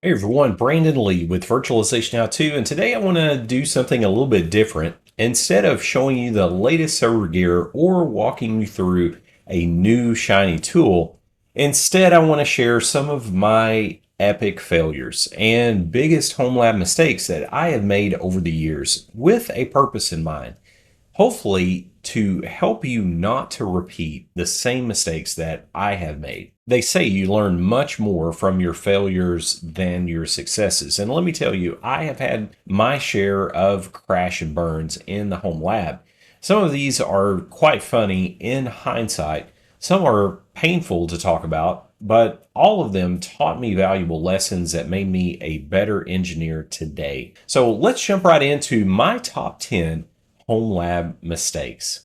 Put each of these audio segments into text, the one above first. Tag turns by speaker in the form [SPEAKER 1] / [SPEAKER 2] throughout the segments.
[SPEAKER 1] Hey everyone, Brandon Lee with Virtualization How To, and today I want to do something a little bit different. Instead of showing you the latest server gear or walking you through a new shiny tool, instead I want to share some of my epic failures and biggest home lab mistakes that I have made over the years with a purpose in mind. Hopefully, to help you not to repeat the same mistakes that I have made. They say you learn much more from your failures than your successes. And let me tell you, I have had my share of crash and burns in the home lab. Some of these are quite funny in hindsight. Some are painful to talk about, but all of them taught me valuable lessons that made me a better engineer today. So let's jump right into my top 10 home lab mistakes.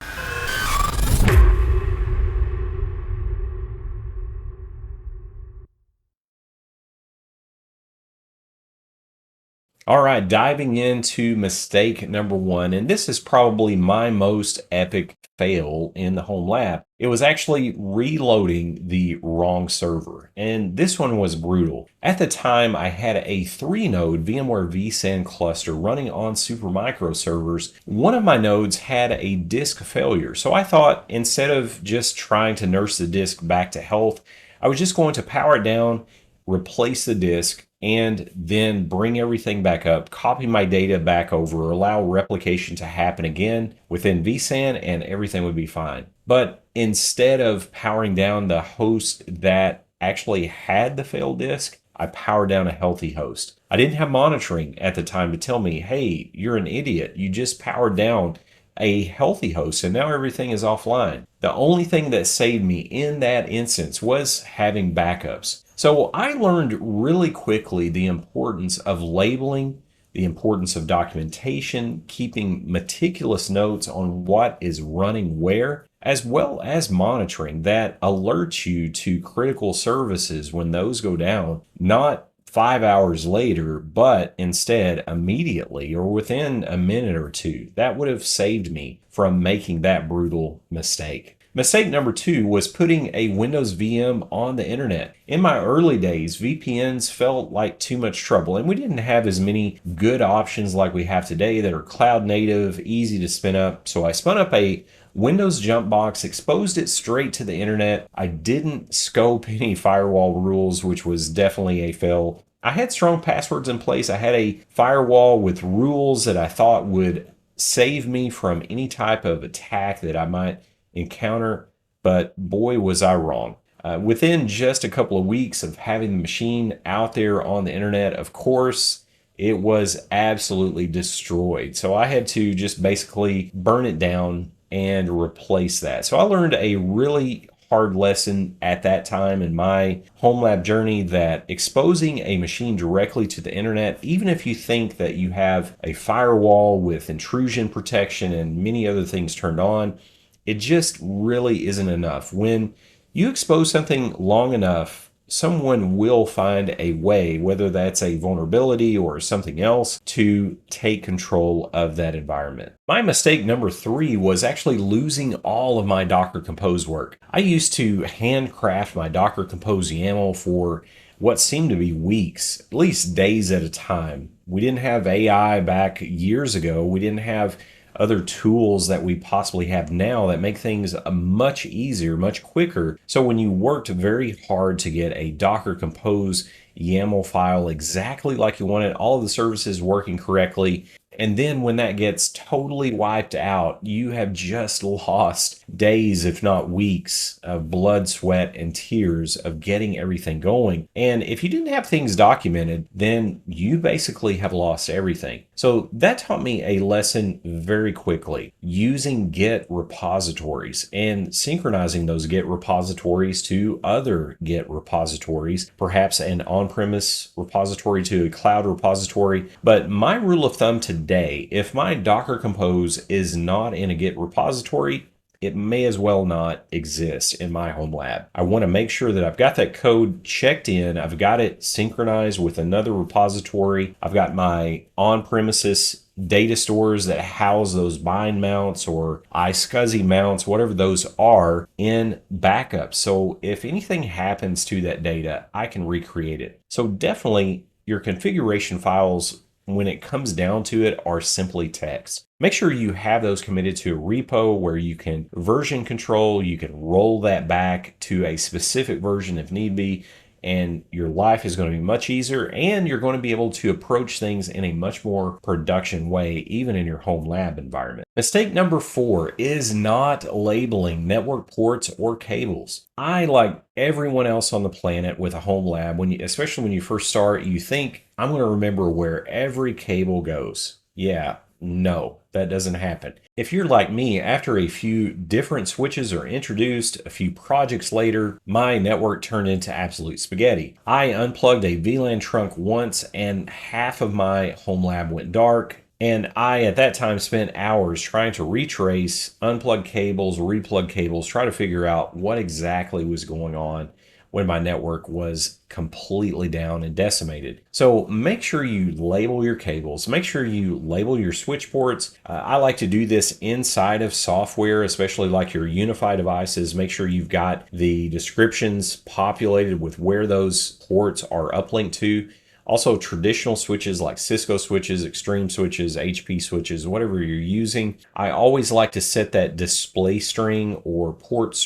[SPEAKER 1] All right, diving into mistake number one, and this is probably my most epic fail in the home lab. It was actually reloading the wrong server, and this one was brutal. At the time, I had a 3-node VMware vSAN cluster running on Supermicro servers. One of my nodes had a disk failure, so I thought instead of just trying to nurse the disk back to health, I was just going to power it down, replace the disk, and then bring everything back up, copy my data back over, allow replication to happen again within vSAN, and everything would be fine. But instead of powering down the host that actually had the failed disk, I powered down a healthy host. I didn't have monitoring at the time to tell me, hey, you're an idiot. You just powered down a healthy host and now everything is offline. The only thing that saved me in that instance was having backups. So I learned really quickly the importance of labeling, the importance of documentation, keeping meticulous notes on what is running where, as well as monitoring that alerts you to critical services when those go down, not 5 hours later, but instead immediately or within a minute or two. That would have saved me from making that brutal mistake. Mistake number two was putting a Windows VM on the internet. In my early days, VPNs felt like too much trouble, and we didn't have as many good options like we have today that are cloud native, easy to spin up. So I spun up a Windows jump box, exposed it straight to the internet. I didn't scope any firewall rules, which was definitely a fail. I had strong passwords in place. I had a firewall with rules that I thought would save me from any type of attack that I might encounter, but boy, was I wrong. Within just a couple of weeks of having the machine out there on the internet, of course, it was absolutely destroyed. So I had to just basically burn it down and replace that. So I learned a really hard lesson at that time in my home lab journey that exposing a machine directly to the internet, even if you think that you have a firewall with intrusion protection and many other things turned on, it just really isn't enough. When you expose something long enough, someone will find a way, whether that's a vulnerability or something else, to take control of that environment. My mistake number three was actually losing all of my Docker Compose work. I used to handcraft my Docker Compose YAML for what seemed to be weeks, at least days at a time. We didn't have AI back years ago. We didn't have other tools that we possibly have now that make things much easier, much quicker. So when you worked very hard to get a Docker Compose YAML file exactly like you wanted, all of the services working correctly, and then when that gets totally wiped out, you have just lost days, if not weeks, of blood, sweat, and tears of getting everything going. And if you didn't have things documented, then you basically have lost everything. So that taught me a lesson very quickly, using Git repositories and synchronizing those Git repositories to other Git repositories, perhaps an on-premise repository to a cloud repository. But my rule of thumb today, if my Docker Compose is not in a Git repository, it may as well not exist in my home lab. I want to make sure that I've got that code checked in. I've got it synchronized with another repository. I've got my on-premises data stores that house those bind mounts or iSCSI mounts, whatever those are, in backup. So if anything happens to that data, I can recreate it. So definitely your configuration files, when it comes down to it, are simply text. Make sure you have those committed to a repo where you can version control, you can roll that back to a specific version if need be, and your life is going to be much easier, and you're going to be able to approach things in a much more production way, even in your home lab environment. Mistake number 4 is not labeling network ports or cables. I, like everyone else on the planet with a home lab, especially when you first start, you think, I'm going to remember where every cable goes. Yeah, no, that doesn't happen. If you're like me, after a few different switches are introduced, a few projects later, my network turned into absolute spaghetti. I unplugged a VLAN trunk once and half of my home lab went dark. And I, at that time, spent hours trying to retrace, unplug cables, replug cables, try to figure out what exactly was going on when my network was completely down and decimated. So make sure you label your cables, make sure you label your switch ports. I like to do this inside of software, especially like your UniFi devices. Make sure you've got the descriptions populated with where those ports are uplinked to. Also, traditional switches like Cisco switches, Extreme switches, HP switches, whatever you're using, I always like to set that display string or port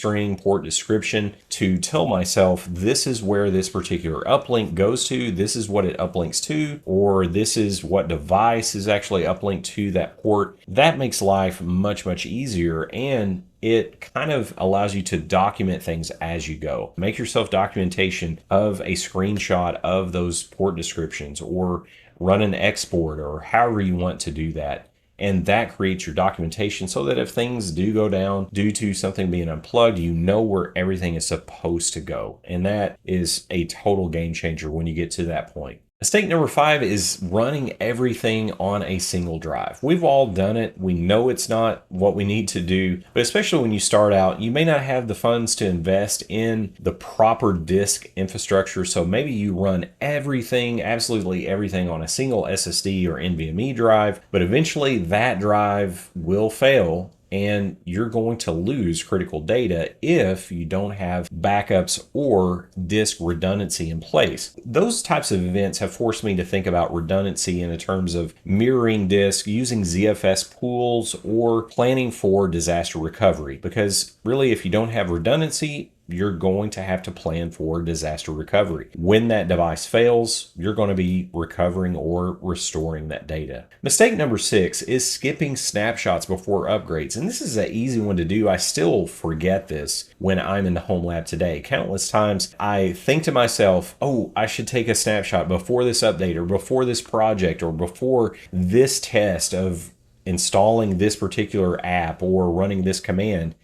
[SPEAKER 1] description to tell myself this is where this particular uplink goes to, this is what it uplinks to, or this is what device is actually uplinked to that port. That makes life much, much easier, and it kind of allows you to document things as you go. Make yourself documentation of a screenshot of those port descriptions, or run an export, or however you want to do that. And that creates your documentation so that if things do go down due to something being unplugged, you know where everything is supposed to go. And that is a total game changer when you get to that point. Mistake number 5 is running everything on a single drive. We've all done it. We know it's not what we need to do, but especially when you start out, you may not have the funds to invest in the proper disk infrastructure. So maybe you run everything, absolutely everything, on a single SSD or NVMe drive, but eventually that drive will fail and you're going to lose critical data if you don't have backups or disk redundancy in place. Those types of events have forced me to think about redundancy in terms of mirroring disk, using ZFS pools, or planning for disaster recovery. Because really, if you don't have redundancy, you're going to have to plan for disaster recovery. When that device fails, you're going to be recovering or restoring that data. Mistake number 6 is skipping snapshots before upgrades. And this is an easy one to do. I still forget this when I'm in the home lab today. Countless times I think to myself, oh, I should take a snapshot before this update, or before this project, or before this test of installing this particular app or running this command.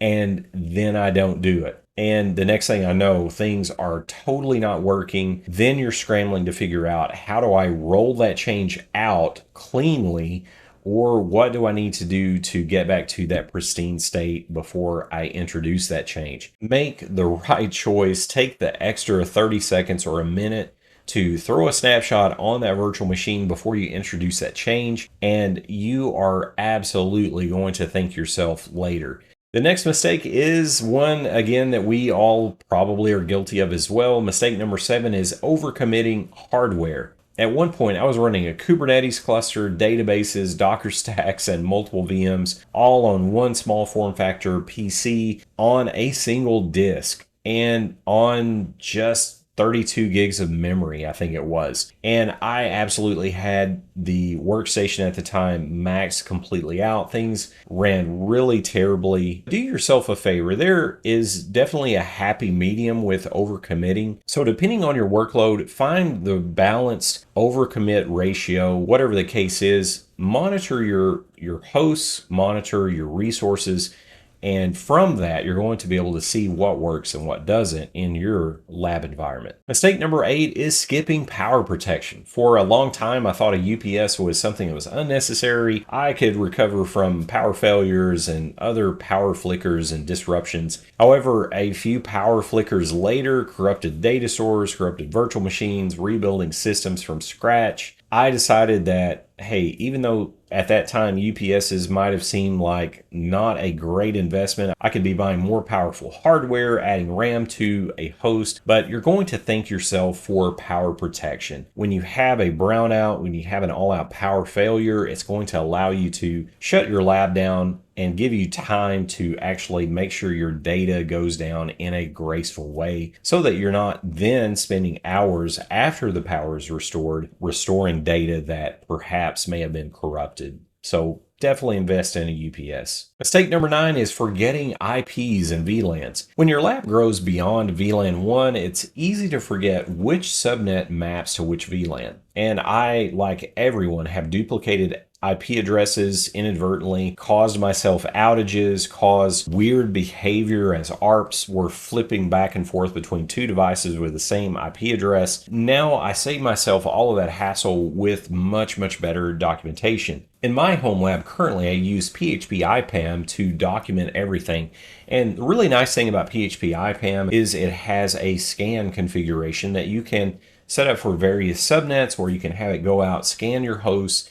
[SPEAKER 1] And then I don't do it. And the next thing I know, things are totally not working. Then you're scrambling to figure out, how do I roll that change out cleanly? Or what do I need to do to get back to that pristine state before I introduce that change? Make the right choice. Take the extra 30 seconds or a minute to throw a snapshot on that virtual machine before you introduce that change, and you are absolutely going to thank yourself later. The next mistake is one, again, that we all probably are guilty of as well. Mistake number 7 is overcommitting hardware. At one point, I was running a Kubernetes cluster, databases, Docker stacks, and multiple VMs, all on one small form factor PC on a single disk and on just 32 gigs of memory, I think it was. And I absolutely had the workstation at the time maxed completely out. Things ran really terribly. Do yourself a favor. There is definitely a happy medium with overcommitting. So depending on your workload, find the balanced overcommit ratio, whatever the case is. Monitor your hosts, monitor your resources, and from that, you're going to be able to see what works and what doesn't in your lab environment. Mistake number 8 is skipping power protection. For a long time, I thought a UPS was something that was unnecessary. I could recover from power failures and other power flickers and disruptions. However, a few power flickers later, corrupted data stores, corrupted virtual machines, rebuilding systems from scratch, I decided that, hey, even though At that time, UPSs might have seemed like not a great investment. I could be buying more powerful hardware, adding RAM to a host, but you're going to thank yourself for power protection. When you have a brownout, when you have an all-out power failure, it's going to allow you to shut your lab down and give you time to actually make sure your data goes down in a graceful way so that you're not then spending hours after the power is restored restoring data that perhaps may have been corrupted. So definitely invest in a UPS. Mistake number 9 is forgetting IPs and VLANs. When your lab grows beyond VLAN 1, it's easy to forget which subnet maps to which VLAN. And I, like everyone, have duplicated IP addresses inadvertently, caused myself outages, caused weird behavior as ARPs were flipping back and forth between two devices with the same IP address. Now I save myself all of that hassle with much, much better documentation. In my home lab currently, I use PHP IPAM to document everything. And the really nice thing about PHP IPAM is it has a scan configuration that you can set up for various subnets where you can have it go out, scan your hosts,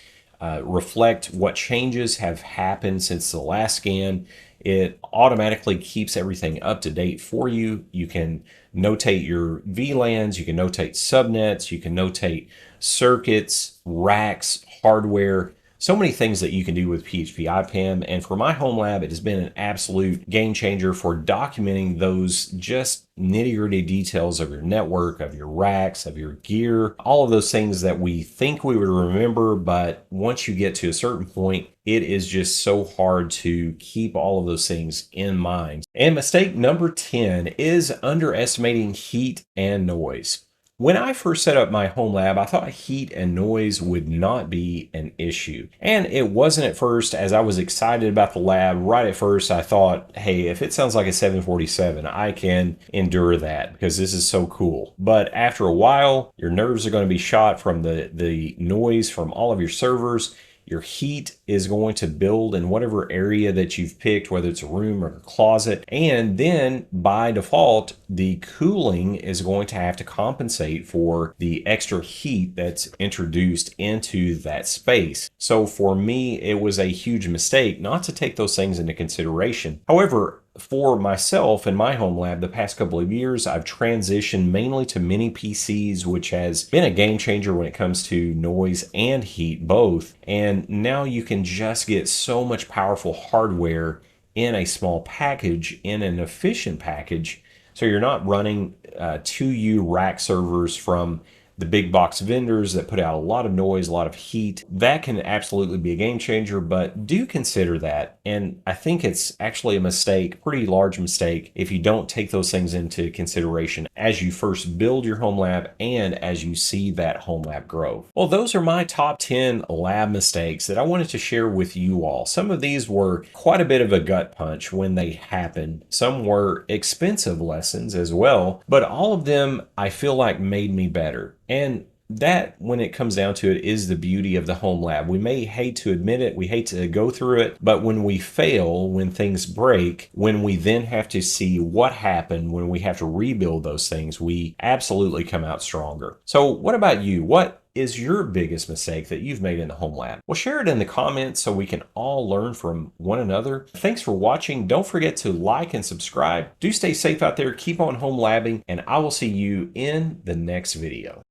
[SPEAKER 1] reflect what changes have happened since the last scan. It automatically keeps everything up to date for you. You can notate your VLANs, you can notate subnets, you can notate circuits, racks, hardware. So many things that you can do with PHP IPAM. And for my home lab, it has been an absolute game changer for documenting those just nitty-gritty details of your network, of your racks, of your gear, all of those things that we think we would remember, but once you get to a certain point, it is just so hard to keep all of those things in mind. And mistake number 10 is underestimating heat and noise. When I first set up my home lab, I thought heat and noise would not be an issue. And it wasn't at first. As I was excited about the lab, right at first I thought, hey, if it sounds like a 747, I can endure that because this is so cool. But after a while, your nerves are going to be shot from the noise from all of your servers. Your heat is going to build in whatever area that you've picked, whether it's a room or a closet. And then by default, the cooling is going to have to compensate for the extra heat that's introduced into that space. So for me, it was a huge mistake not to take those things into consideration. However, for myself in my home lab, the past couple of years, I've transitioned mainly to mini PCs, which has been a game changer when it comes to noise and heat both. And now you can just get so much powerful hardware in a small package, in an efficient package. So you're not running 2U rack servers from the big box vendors that put out a lot of noise, a lot of heat. That can absolutely be a game changer, but do consider that. And I think it's actually a mistake, pretty large mistake, if you don't take those things into consideration as you first build your home lab and as you see that home lab grow. Well, those are my top 10 lab mistakes that I wanted to share with you all. Some of these were quite a bit of a gut punch when they happened. Some were expensive lessons as well, but all of them I feel like made me better. And that, when it comes down to it, is the beauty of the home lab. We may hate to admit it, we hate to go through it, but when we fail, when things break, when we then have to see what happened, when we have to rebuild those things, we absolutely come out stronger. So what about you? What is your biggest mistake that you've made in the home lab? Well, share it in the comments so we can all learn from one another. Thanks for watching. Don't forget to like and subscribe. Do stay safe out there. Keep on home labbing, and I will see you in the next video.